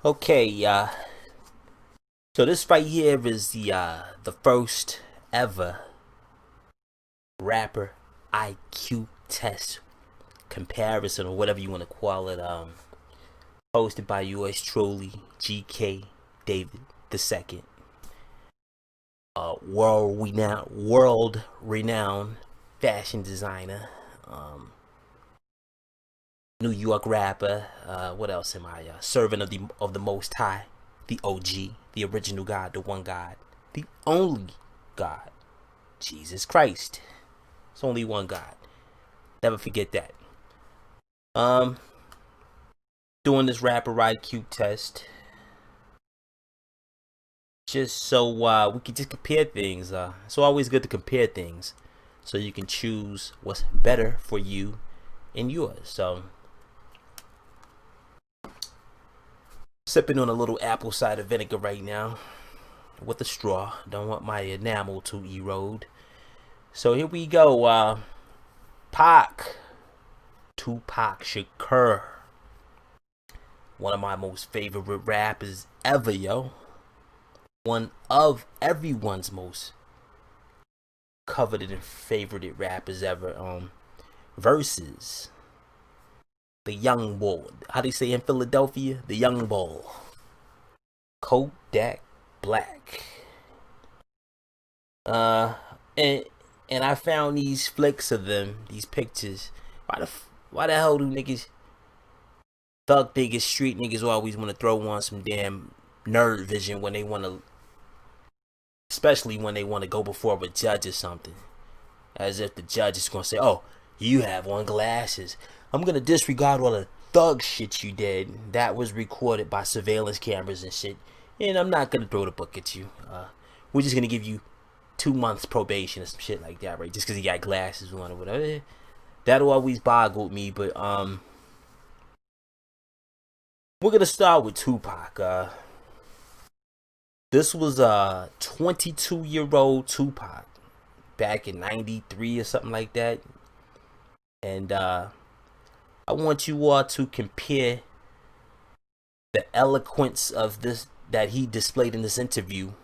Okay, so this right here is the first ever rapper IQ test comparison, or whatever you want to call it, hosted by yours truly, GK David II, world renowned fashion designer, New York rapper. What else am I? Servant of the Most High, the OG, the original God, the one God, the only God, Jesus Christ. It's only one God. Never forget that. Doing this rapper IQ test just so we can just compare things. It's always good to compare things so you can choose what's better for you and yours. So, sipping on a little apple cider vinegar right now with a straw. Don't want my enamel to erode. So here we go. Tupac Shakur, one of my most favorite rappers ever, yo. One of everyone's most coveted and favorited rappers ever. Versus the young bull. How do you say in Philadelphia? The young bull. Kodak Black. And I found these flicks of them, these pictures. Why the hell do thug niggas, street niggas always want to throw on some damn nerd vision when they want to, especially when they want to go before a judge or something, as if the judge is gonna say, "Oh, you have on glasses. I'm gonna disregard all the thug shit you did that was recorded by surveillance cameras and shit, and I'm not gonna throw the book at you. We're just gonna give you 2 months probation or some shit like that, right? Just because you got glasses on or whatever." That always boggled me, but we're gonna start with Tupac. This was a 22-year-old Tupac back in '93 or something like that, and I want you all to compare the eloquence of this that he displayed in this interview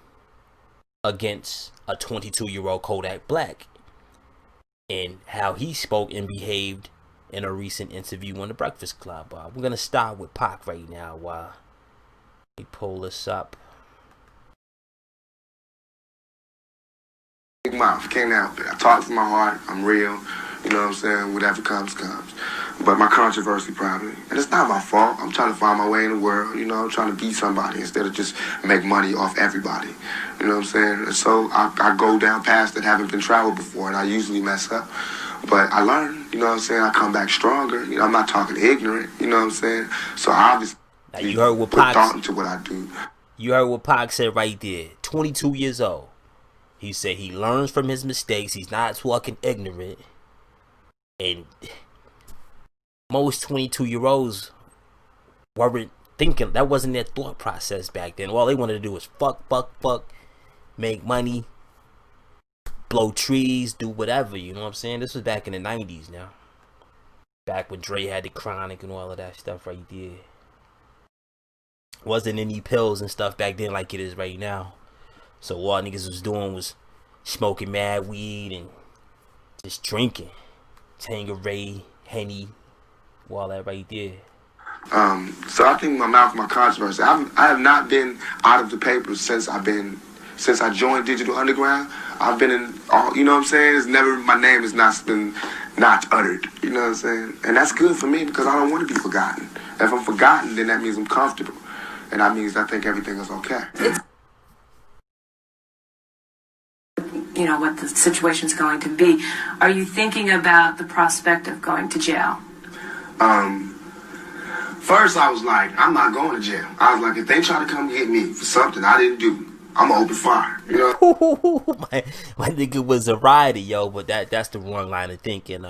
against a 22-year-old Kodak Black, and how he spoke and behaved in a recent interview on the Breakfast Club. We're gonna start with Pac right now. Let me pull this up. Big mouth, can't help it. I talk from my heart. I'm real. You know what I'm saying? Whatever comes, comes. But my controversy probably, and it's not my fault. I'm trying to find my way in the world. You know, I'm trying to be somebody instead of just make money off everybody. You know what I'm saying? And so I go down paths that haven't been traveled before, and I usually mess up. But I learn. You know what I'm saying? I come back stronger. You know, I'm not talking ignorant. You know what I'm saying? So obviously, now you heard what put thought into what I do. You heard what Pac said right there. 22 years old. He said he learns from his mistakes. He's not fucking ignorant. And most 22-year-olds weren't thinking. That wasn't their thought process back then. All they wanted to do was fuck, make money, blow trees, do whatever. You know what I'm saying? This was back in the 90s now. Back when Dre had the Chronic and all of that stuff right there. Wasn't any pills and stuff back then like it is right now. So all niggas was doing was smoking mad weed and just drinking. Tangeray, Henny, all that right there. So I think my mouth, my controversy. I have not been out of the papers since I joined Digital Underground. I've been in all, you know what I'm saying? It's never, my name has not been not uttered. You know what I'm saying? And that's good for me because I don't want to be forgotten. If I'm forgotten, then that means I'm comfortable. And that means I think everything is okay. You know, what the situation's going to be. Are you thinking about the prospect of going to jail? First I was like, I'm not going to jail. I was like, if they try to come get me for something I didn't do, I'm gonna open fire. You know? my nigga was a rider, yo, but that's the wrong line of thinking.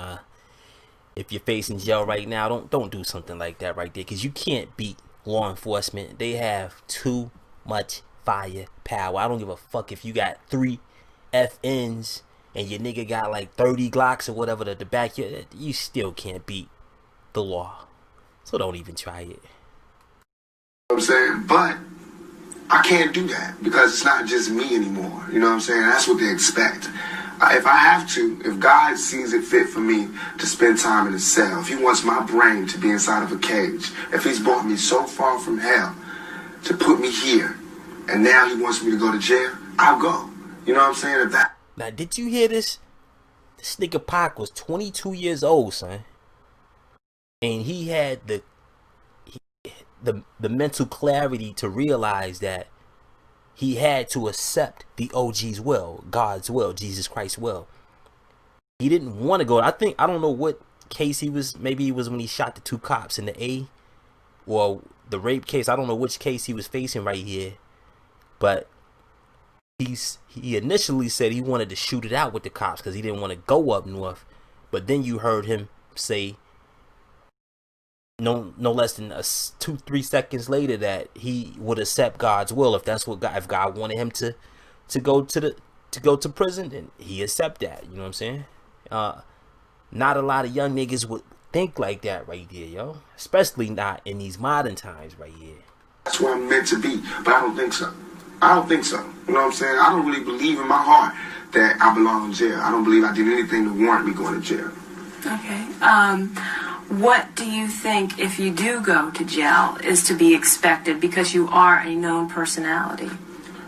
If you're facing jail right now, don't do something like that right there, because you can't beat law enforcement. They have too much firepower. I don't give a fuck if you got 3 FNs and your nigga got like 30 Glocks or whatever at the back. You still can't beat the law. So don't even try it. You know what I'm saying? But I can't do that because it's not just me anymore. You know what I'm saying? That's what they expect. If I have to, if God sees it fit for me to spend time in a cell, if he wants my brain to be inside of a cage, if he's brought me so far from hell to put me here, and now he wants me to go to jail, I'll go. You know what I'm saying? If that. Now, did you hear this? This nigga Pac was 22 years old, son. And he had the mental clarity to realize that he had to accept the OG's will, God's will, Jesus Christ's will. He didn't want to go. I don't know what case he was. Maybe it was when he shot the two cops in the A, or the rape case. I don't know which case he was facing right here. But he initially said he wanted to shoot it out with the cops because he didn't want to go up north. But then you heard him say no less than 2-3 seconds later that he would accept God's will if that's what if God wanted him to go to prison, then he accept that. You know what I'm saying? Not a lot of young niggas would think like that right there, yo. Especially not in these modern times right here. That's where I'm meant to be, but I don't think so. I don't think so. You know what I'm saying? I don't really believe in my heart that I belong in jail. I don't believe I did anything to warrant me going to jail. Okay. What do you think, if you do go to jail, is to be expected because you are a known personality?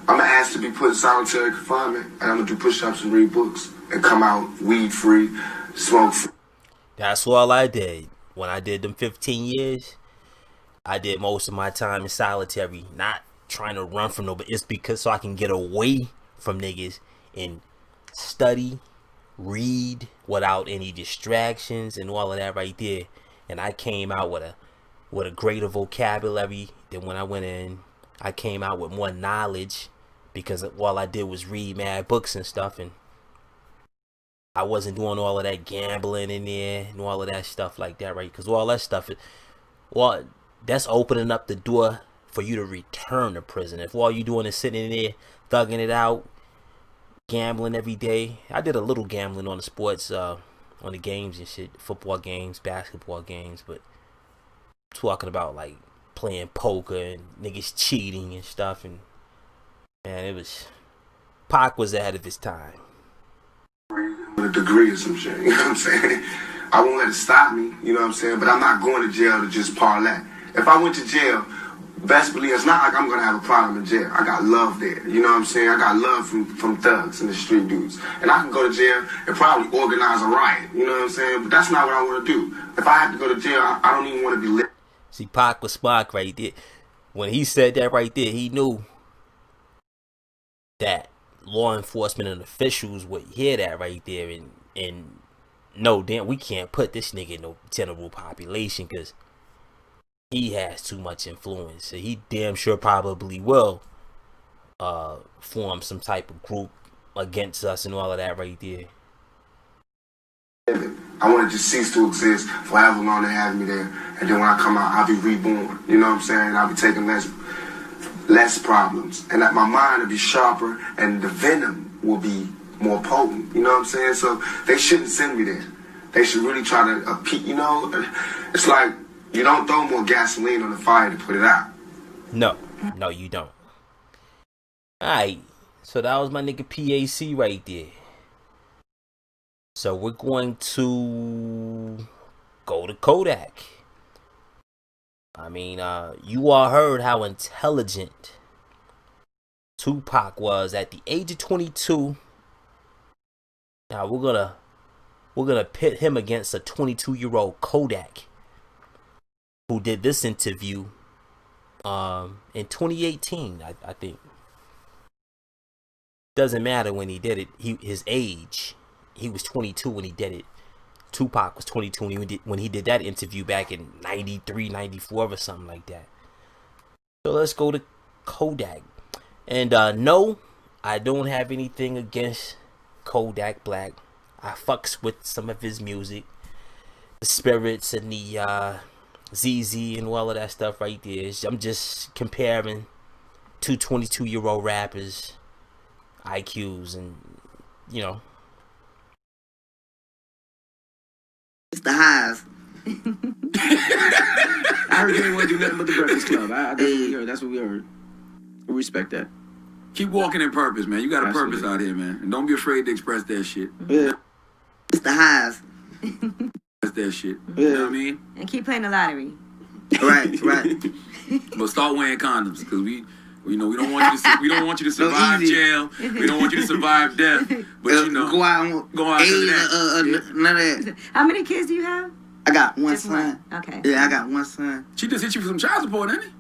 I'm going to ask to be put in solitary confinement, and I'm going to do push-ups and read books and come out weed-free, smoke-free. That's all I did. When I did them 15 years, I did most of my time in solitary, not trying to run from nobody. It's because so I can get away from niggas and study, read without any distractions and all of that right there. And I came out with a greater vocabulary than when I went in. I came out with more knowledge because all I did was read mad books and stuff, and I wasn't doing all of that gambling in there and all of that stuff like that, right? Because all that stuff, that's opening up the door for you to return to prison. If all you doing is sitting in there thugging it out, gambling every day. I did a little gambling on the sports, on the games and shit, football games, basketball games, but I'm talking about like playing poker and niggas cheating and stuff, and man, Pac was ahead of his time. With a degree or some shit, you know what I'm saying? I won't let it stop me, you know what I'm saying? But I'm not going to jail to just parlay. If I went to jail, best believe it's not like I'm going to have a problem in jail. I got love there, you know what I'm saying? I got love from thugs and the street dudes. And I can go to jail and probably organize a riot, you know what I'm saying? But that's not what I want to do. If I have to go to jail, I don't even want to be lit. See, Pac was smart right there. When he said that right there, he knew that law enforcement and officials would hear that right there and no, damn, we can't put this nigga in no general population because he has too much influence. So he damn sure probably will form some type of group against us and all of that right there. I want to just cease to exist for however long they have me there, and then when I come out, I'll be reborn. You know what I'm saying? I'll be taking less problems, and that my mind will be sharper, and the venom will be more potent. You know what I'm saying? So they shouldn't send me there. They should really try to, you know, it's like you don't throw more gasoline on the fire to put it out. No, you don't. Alright, so that was my nigga PAC right there. So we're going to go to Kodak. I mean, you all heard how intelligent Tupac was at the age of 22. Now we're gonna pit him against a 22-year-old Kodak who did this interview in 2018, I think. Doesn't matter when he did it. His age. He was 22 when he did it. Tupac was 22 when he did that interview back in 93, 94 or something like that. So let's go to Kodak. And no, I don't have anything against Kodak Black. I fucks with some of his music. The Spirits and the ZZ and all of that stuff right there. I'm just comparing two 22-year-old rappers, IQs, and, you know. It's the highs. I heard you ain't want to do nothing but the Breakfast Club. That's what we heard. That's what we heard. We respect that. Keep walking in purpose, man. You got a purpose out here, man. And don't be afraid to express that shit. Yeah. It's the highs. That's that shit. Yeah. You know what I mean? And keep playing the lottery. Right. But start wearing condoms, because we don't want you to survive jail. We don't want you to survive death. But go out AIDS, none of that. How many kids do you have? I got one Just son. one. Okay. Yeah, I got one son. She just hit you for some child support, didn't he?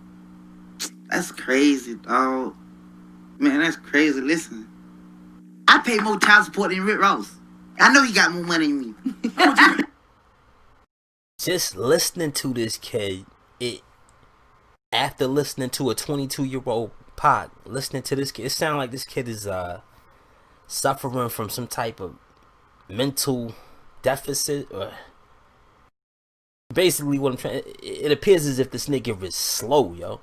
That's crazy, dog. Man, that's crazy. Listen, I pay more child support than Rick Ross. I know he got more money than me. Just listening to this kid, after listening to a 22-year-old Pac, listening to this kid, it sounds like this kid is suffering from some type of mental deficit, or basically what I'm trying. It appears as if this nigga is slow, yo.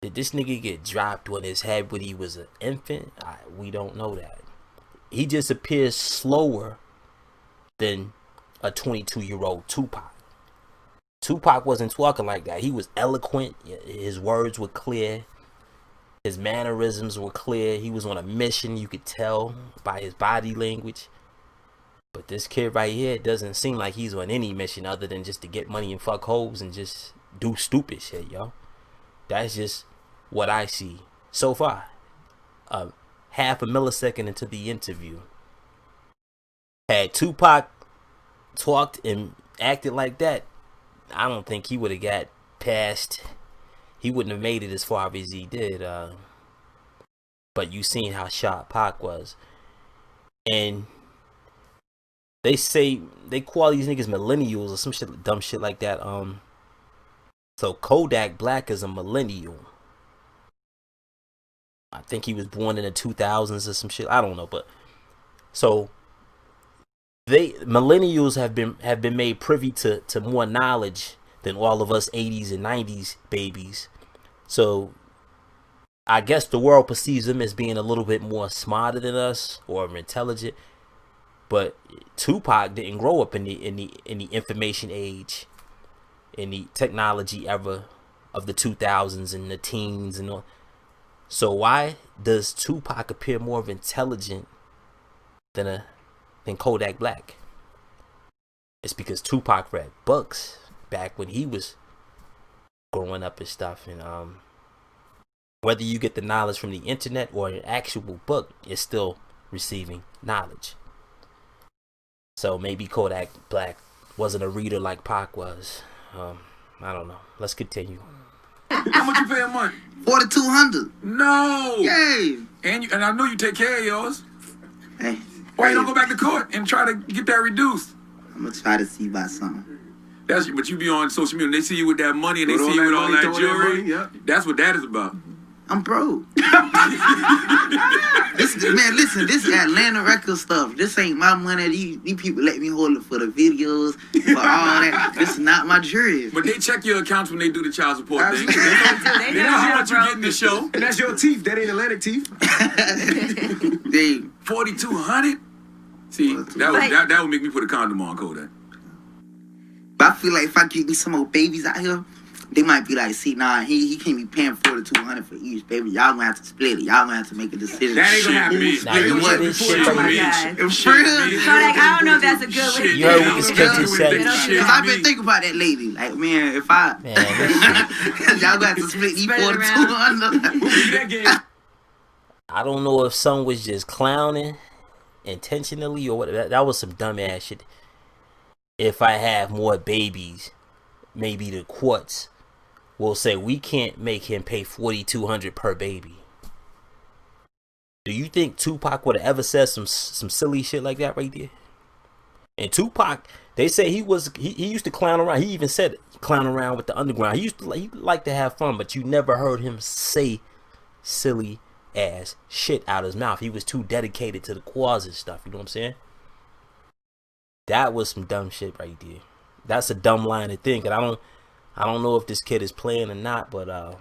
Did this nigga get dropped on his head when he was an infant? We don't know that. He just appears slower than a 22-year-old Tupac. Tupac wasn't talking like that. He was eloquent. His words were clear. His mannerisms were clear. He was on a mission. You could tell by his body language. But this kid right here doesn't seem like he's on any mission other than just to get money and fuck hoes and just do stupid shit, yo. That's just what I see so far. Half a millisecond into the interview, had Tupac talked and acted like that, I don't think he would have got past. He wouldn't have made it as far as he did. But you seen how sharp Pac was, and they say they call these niggas millennials or some shit, dumb shit like that. So Kodak Black is a millennial. I think he was born in the 2000s or some shit. I don't know, but so millennials have been made privy to more knowledge than all of us 80s and 90s babies. So I guess the world perceives them as being a little bit more smarter than us or intelligent. But Tupac didn't grow up in the information age, in the technology era of the 2000s and the teens and all. So why does Tupac appear more intelligent than Kodak Black? It's because Tupac read books back when he was growing up and stuff. And whether you get the knowledge from the internet or an actual book, you're still receiving knowledge. So maybe Kodak Black wasn't a reader like Pac was. I don't know. Let's continue. How much you pay a month? $4,200. No. Yay. And I know you take care of yours. Hey. Why you don't go back to court and try to get that reduced? I'm gonna try to see about something. But you be on social media and they see you with that money and they see you with all that jewelry. Yeah. That's what that is about. I'm broke. Man, listen, this is Atlanta record stuff. This ain't my money. These people let me hold it for the videos, for all that. This is not my jury. But they check your accounts when they do the child support thing. Absolutely. They know how much you get in the show. And that's your teeth. That ain't Atlantic teeth. They 4,200. See, that would make me put a condom on Kodak. But I feel like if I get me some more babies out here, they might be like, see, nah, he can't be paying $4,200 for each baby. Y'all gonna have to split it. Y'all gonna have to make a decision. That ain't gonna happen. Nah, you heard this shit Oh from my me. God. Kodak, I don't know if that's a good way. You heard what this kid just said. Because I've been thinking about that lately. Like, man, if I... Man, y'all gonna have to split these Spread it $4,200. I don't know if someone was just clowning intentionally or what. That was some dumb ass shit. If I have more babies, maybe the courts will say we can't make him pay $4,200 per baby. Do you think Tupac would have ever said some silly shit like that right there? And Tupac, they say he used to clown around. He even said clown around with the underground. He liked to have fun, but you never heard him say silly ass shit out his mouth. He was too dedicated to the cause and stuff. You know what I'm saying? That was some dumb shit right there. That's a dumb line to think, and I don't know if this kid is playing or not, but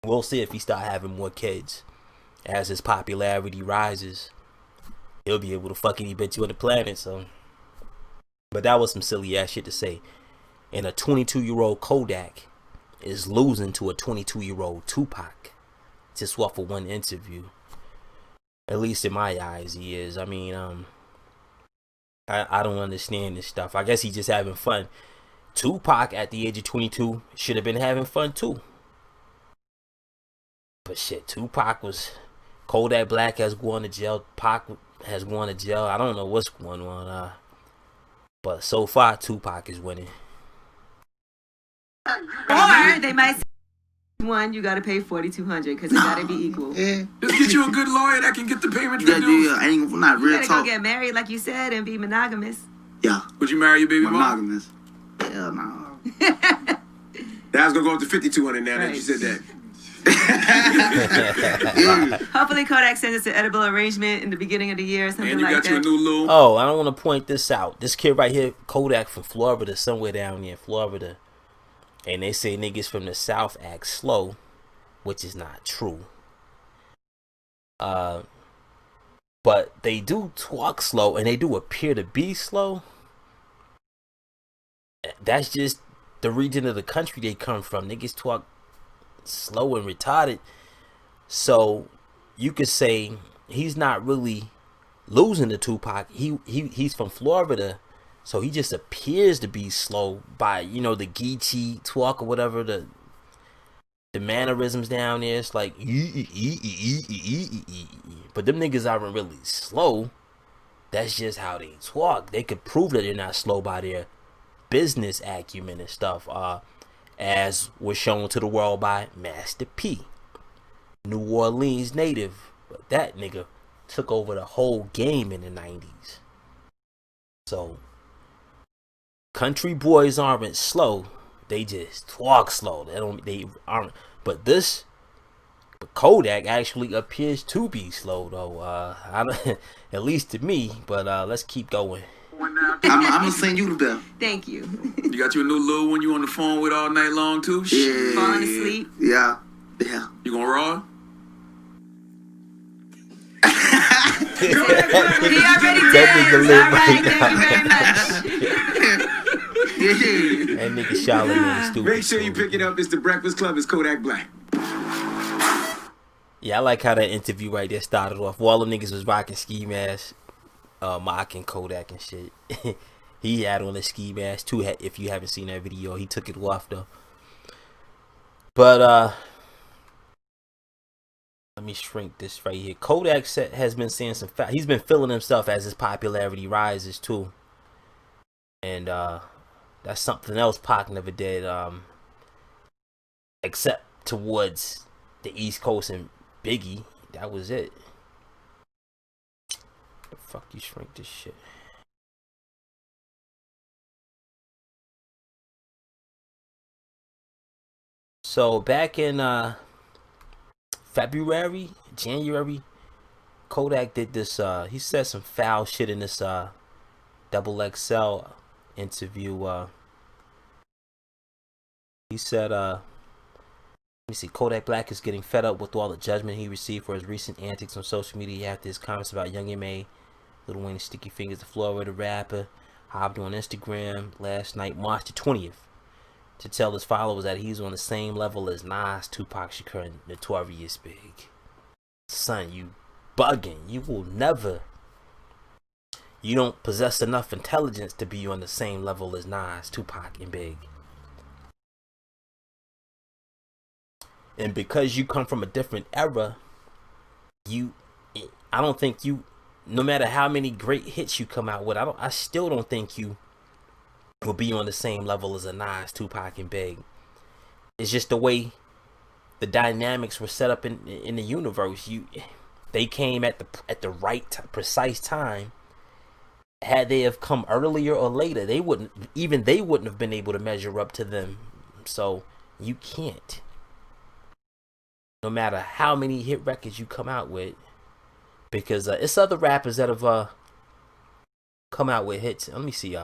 we'll see if he start having more kids. As his popularity rises, he'll be able to fuck any bitch on the planet. So, but that was some silly ass shit to say. And a 22-year-old Kodak is losing to a 22-year-old Tupac just off of one interview. At least in my eyes, he is. I mean, I don't understand this stuff. I guess he's just having fun. Tupac at the age of 22 should have been having fun too. But shit, Tupac was... Kodak Black has gone to jail. Pac has gone to jail. I don't know what's going on. But so far, Tupac is winning. Or they might say, one, you got to pay $4,200 because it got to be equal. Yeah. Just get you a good lawyer that can get the payment reduced. Yeah, ain't not You real got to talk. go get married, like you said, and be monogamous. Yeah. Would you marry your baby mom? Monogamous. Hell no. That's gonna go up to 5,200 now that Right. you said that. Hopefully Kodak sends us an edible arrangement in the beginning of the year or something And you like got you a that. new little... Oh, I don't want to point this out. This kid right here, Kodak from Florida, somewhere down there in Florida. And they say niggas from the South act slow, which is not true. But they do talk slow, and they do appear to be slow. That's just the region of the country they come from. Niggas talk slow and retarded. So you could say he's not really losing to Tupac. He's from Florida, so he just appears to be slow by, you know, the Geechee talk or whatever, the mannerisms down there. It's like but them niggas aren't really slow. That's just how they talk. They could prove that they're not slow by their business acumen and stuff, as was shown to the world by Master P, New Orleans native. But that nigga took over the whole game in the 90s. So country boys aren't slow, they just talk slow. They aren't. But Kodak actually appears to be slow though. I don't, at least to me. But let's keep going. I'm gonna send you the bill. Thank you. You got you a new little one you on the phone with all night long too? Yeah. Falling asleep. Yeah. Yeah. You gonna raw? He already did. That nigga All live right, right thank you very much. That nigga Charlamagne stupid. Make sure you pick it up. It's the Breakfast Club. It's Kodak Black. Yeah, I like how that interview right there started off. All them niggas was rocking ski masks, mocking Kodak and shit. He had on a ski mask too. If you haven't seen that video, he took it off though. But let me shrink this right here. Kodak has been saying some facts. He's been feeling himself as his popularity rises too, and that's something else Pac never did, except towards the East Coast and Biggie. That was it. The fuck you shrink this shit. So back in January, Kodak did this, he said some foul shit in this Double XL interview. He said, let me see, Kodak Black is getting fed up with all the judgment he received for his recent antics on social media after his comments about Young M.A., Lil Wayne's Sticky Fingers, the Florida rapper, hopped on Instagram last night, March the 20th, to tell his followers that he's on the same level as Nas, Tupac Shakur, and Notorious Big. Son, you bugging. You will never. You don't possess enough intelligence to be on the same level as Nas, Tupac, and Big. And because you come from a different era, I don't think you, no matter how many great hits you come out with, I still don't think you will be on the same level as a Nas, Tupac, and Big. It's just the way the dynamics were set up in the universe. They came at the right precise time. Had they have come earlier or later, they wouldn't have been able to measure up to them. So you can't. No matter how many hit records you come out with, because it's other rappers that have come out with hits. Let me see,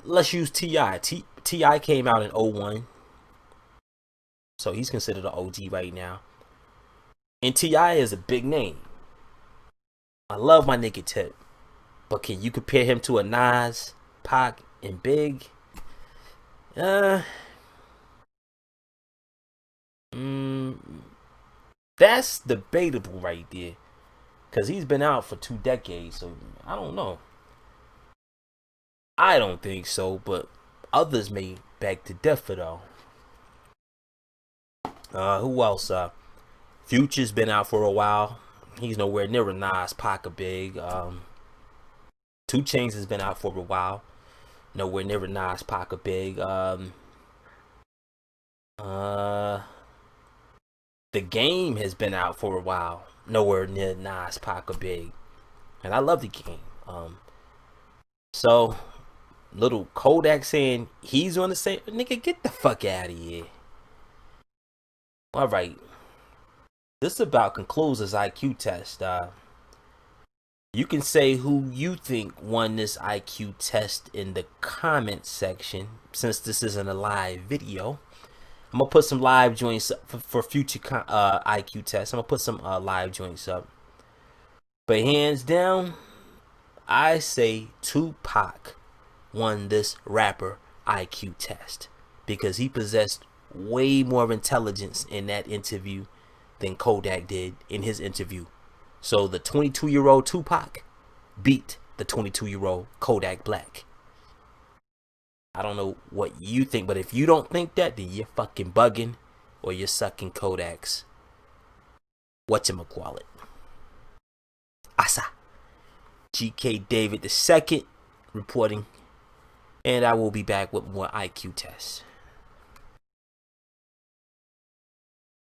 let's use T.I. T.I. came out in 01. So he's considered an OG right now. And T.I. is a big name. I love my nigga Tip. But can you compare him to a Nas, Pac, and Big? Uh, that's debatable right there. Because he's been out for 2 decades, so I don't know. I don't think so, but others may beg to differ, though. Who else? Future's been out for a while. He's nowhere near a Nas, Pac, or Big. 2 Chainz has been out for a while. Nowhere near a Nas, Pac, or Big. The Game has been out for a while. Nowhere near Nas, Pac, or Big. And I love The Game. So, little Kodak saying he's on the same... Nigga, get the fuck out of here. Alright. This about concludes this IQ test. You can say who you think won this IQ test in the comment section. Since this isn't a live video, I'm gonna put some live joints up for future IQ tests. I'm gonna put some live joints up. But hands down, I say Tupac won this rapper IQ test because he possessed way more intelligence in that interview than Kodak did in his interview. So the 22-year-old Tupac beat the 22-year-old Kodak Black. I don't know what you think, but if you don't think that, then you're fucking bugging or you're sucking Kodak's whatchamacallit. Asa. GK David II reporting, and I will be back with more IQ tests.